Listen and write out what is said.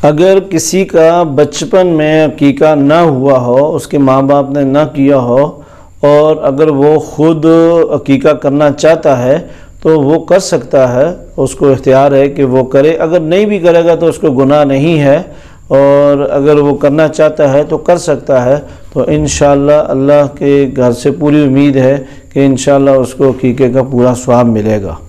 अगर किसी का बचपन में अकीका ना हुआ हो, उसके माँ बाप ने ना किया हो, और अगर वो ख़ुद अकीका करना चाहता है तो वो कर सकता है, उसको इख्तियार है कि वो करे। अगर नहीं भी करेगा तो उसको गुनाह नहीं है, और अगर वो करना चाहता है तो कर सकता है। तो इंशाअल्लाह अल्लाह के घर से पूरी उम्मीद है कि इंशाअल्लाह उसको अकीके का पूरा स्वाब मिलेगा।